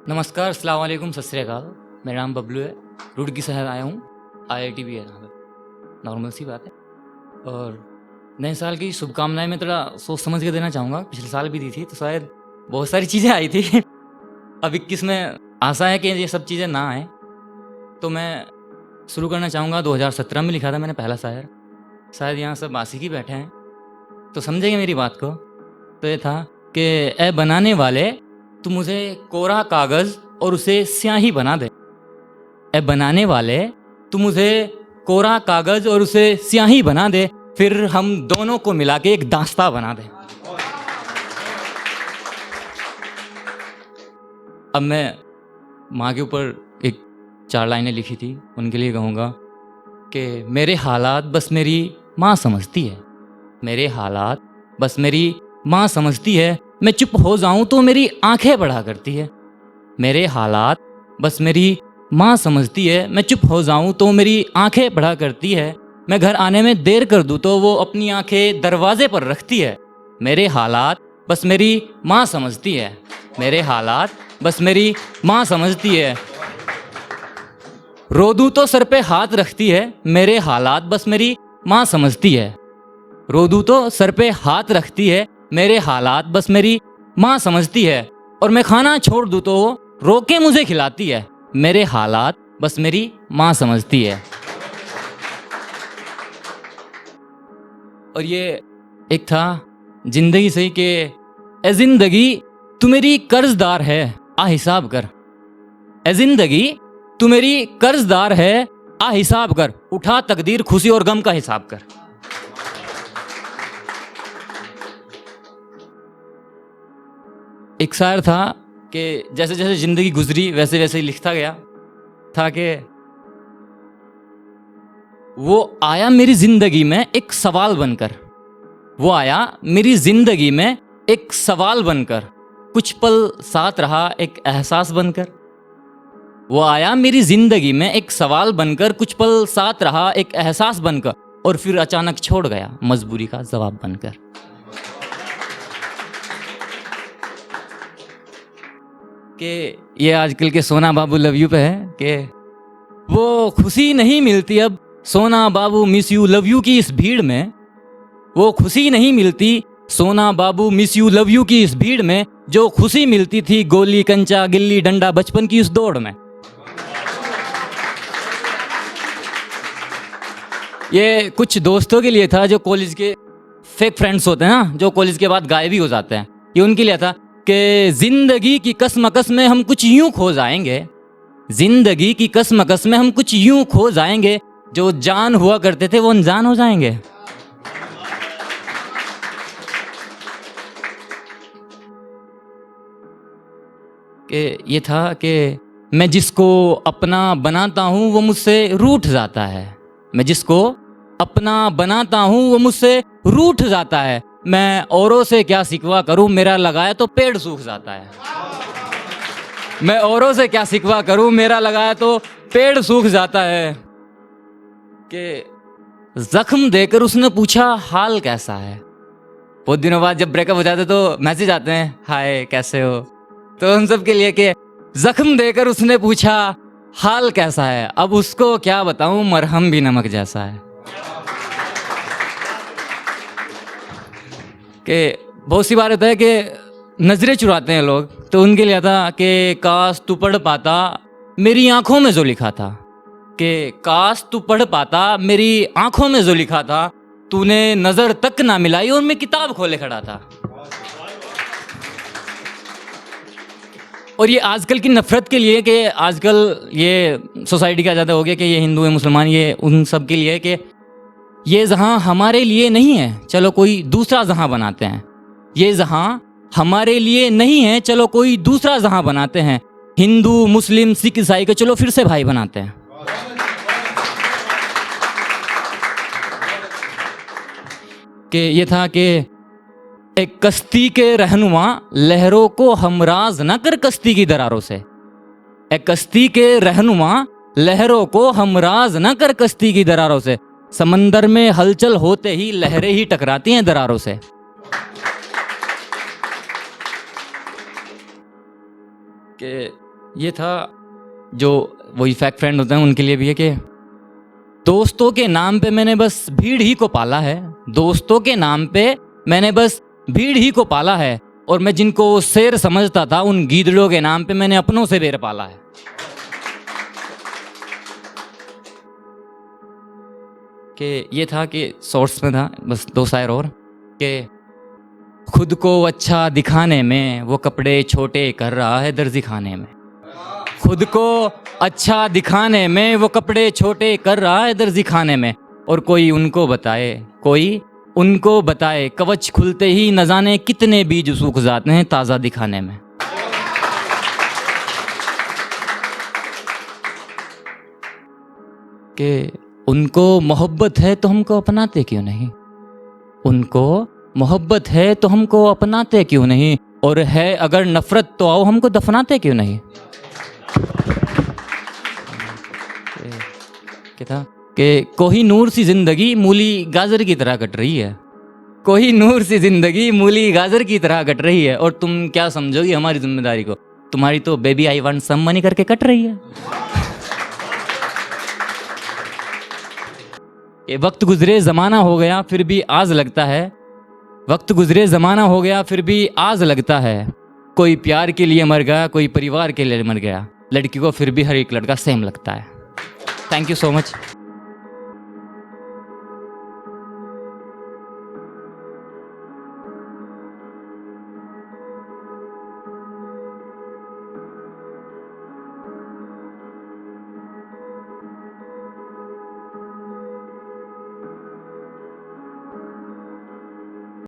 नमस्कार, अस्सलाम वालेकुम, सत श्री अकाल। मेरा नाम बबलू है, रुड़की शहर आया हूँ। IIT भी है यहाँ पे, नॉर्मल सी बात है। और नए साल की शुभकामनाएं मैं थोड़ा सोच समझ के देना चाहूँगा। पिछले साल भी दी थी तो शायद बहुत सारी चीज़ें आई थी अब 21 में आशा है कि ये सब चीज़ें ना आए। तो मैं शुरू करना चाहूँगा। 2017 में लिखा था मैंने पहला शायर। शायद यहाँ सब आशिक ही बैठे हैं तो समझेंगे मेरी बात को। तो ये था कि ए बनाने वाले तू मुझे कोरा कागज़ और उसे स्याही बना दे। ए बनाने वाले तू मुझे कोरा कागज़ और उसे स्याही बना दे, फिर हम दोनों को मिला के एक दास्तां बना दे। अब मैं माँ के ऊपर एक 4 लाइनें लिखी थी, उनके लिए कहूँगा कि मेरे हालात बस मेरी माँ समझती है। मेरे हालात बस मेरी माँ समझती है। मैं चुप हो जाऊँ तो मेरी आंखें बढ़ा करती है। मेरे हालात बस मेरी माँ समझती है। मैं चुप हो जाऊँ तो मेरी आंखें बढ़ा करती है। मैं घर आने में देर कर दूँ तो वो अपनी आंखें दरवाजे पर रखती है। मेरे हालात बस मेरी माँ समझती है। मेरे हालात बस मेरी माँ समझती है। रो दूँ तो सर पे हाथ रखती है। मेरे हालात बस मेरी माँ समझती है। रो दूँ तो सर पे हाथ रखती है। मेरे हालात बस मेरी माँ समझती है। और मैं खाना छोड़ दूँ तो वो रो के मुझे खिलाती है। मेरे हालात बस मेरी माँ समझती है। और ये एक था जिंदगी सही के ए जिंदगी तू मेरी कर्जदार है, आ हिसाब कर। ए जिंदगी तू मेरी कर्जदार है, आ हिसाब कर। उठा तकदीर खुशी और गम का हिसाब कर। एक शायर था कि जैसे जैसे ज़िंदगी गुजरी वैसे वैसे ही लिखता गया था कि वो आया मेरी ज़िंदगी में एक सवाल बनकर। वो आया मेरी ज़िंदगी में एक सवाल बनकर। कुछ पल साथ रहा एक एहसास बनकर। वो आया मेरी ज़िंदगी में एक सवाल बनकर। कुछ पल साथ रहा एक एहसास बनकर। और फिर अचानक छोड़ गया मजबूरी का जवाब बनकर। कि ये आजकल के सोना बाबू लव यू पे है कि वो खुशी नहीं मिलती अब सोना बाबू मिस यू लव यू की इस भीड़ में। वो खुशी नहीं मिलती सोना बाबू मिस यू लव यू की इस भीड़ में, जो खुशी मिलती थी गोली कंचा गिल्ली डंडा बचपन की उस दौड़ में। ये कुछ दोस्तों के लिए था जो कॉलेज के फेक फ्रेंड्स होते हैं ना, जो कॉलेज के बाद गायब ही हो जाते हैं। ये उनके लिए था कि जिंदगी की कसमकस में हम कुछ यूं खो जाएंगे। जिंदगी की कसमकस में हम कुछ यूं खो जाएंगे, जो जान हुआ करते थे वो अनजान हो जाएंगे। कि ये था कि मैं जिसको अपना बनाता हूं वो मुझसे रूठ जाता है। मैं जिसको अपना बनाता हूं वो मुझसे रूठ जाता है। मैं औरों से क्या शिकवा करूं, मेरा लगाया तो पेड़ सूख जाता है। मैं औरों से क्या शिकवा करूं, मेरा लगाया तो पेड़ सूख जाता है। कि जख्म देकर उसने पूछा हाल कैसा है। बहुत दिनों बाद जब ब्रेकअप हो जाते तो मैसेज आते हैं हाय कैसे हो। तो उन सब के लिए कि जख्म देकर उसने पूछा हाल कैसा है। अब उसको क्या बताऊं, मरहम भी नमक जैसा है। कि बहुत सी बार होता है कि नज़रें चुराते हैं लोग, तो उनके लिए था कि काश तू पढ़ पाता मेरी आंखों में जो लिखा था। कि काश तू पढ़ पाता मेरी आंखों में जो लिखा था। तूने नज़र तक ना मिलाई और मैं किताब खोले खड़ा था। और ये आजकल की नफ़रत के लिए कि आजकल ये सोसाइटी का ज़्यादा हो गया कि ये हिंदू है मुसलमान, ये उन सब के लिए कि ये जहाँ हमारे लिए नहीं है चलो कोई दूसरा जहाँ बनाते हैं। ये जहाँ हमारे लिए नहीं है चलो कोई दूसरा जहाँ बनाते हैं। हिंदू मुस्लिम सिख ईसाई को चलो फिर से भाई बनाते हैं। कि ये था कि एक कश्ती के रहनुमा लहरों को हमराज न कर कश्ती की दरारों से। एक कश्ती के रहनुमा लहरों को हमराज न कर कश्ती की दरारों से। समंदर में हलचल होते ही लहरें ही टकराती हैं दरारों से। कि ये था जो वही फैक्ट फ्रेंड होते हैं उनके लिए भी है कि दोस्तों के नाम पे मैंने बस भीड़ ही को पाला है, दोस्तों के नाम पे मैंने बस भीड़ ही को पाला है, और मैं जिनको शेर समझता था उन गीदड़ों के नाम पे मैंने अपनों से बेर पाला है। कि ये था कि शॉर्ट्स में था, बस 2 शायर और कि खुद को अच्छा दिखाने में वो कपड़े छोटे कर रहा है दर्जी खाने में, खुद को अच्छा दिखाने में वो कपड़े छोटे कर रहा है दर्जी खाने में, और कोई उनको बताए कवच खुलते ही न जाने कितने बीज सूख जाते हैं ताज़ा दिखाने में। कि उनको मोहब्बत है तो हमको अपनाते क्यों नहीं, उनको मोहब्बत है तो हमको अपनाते क्यों नहीं, और है अगर नफरत तो आओ हमको दफनाते क्यों नहीं। क्या था कि कोहिनूर सी जिंदगी मूली गाजर की तरह कट रही है, कोहिनूर सी जिंदगी मूली गाजर की तरह कट रही है, और तुम क्या समझोगी हमारी जिम्मेदारी को, तुम्हारी तो baby I want some money करके कट रही है। ये वक्त गुजरे ज़माना हो गया फिर भी आज लगता है, वक्त गुजरे ज़माना हो गया फिर भी आज लगता है, कोई प्यार के लिए मर गया कोई परिवार के लिए मर गया, लड़की को फिर भी हर एक लड़का सेम लगता है। Thank you so much.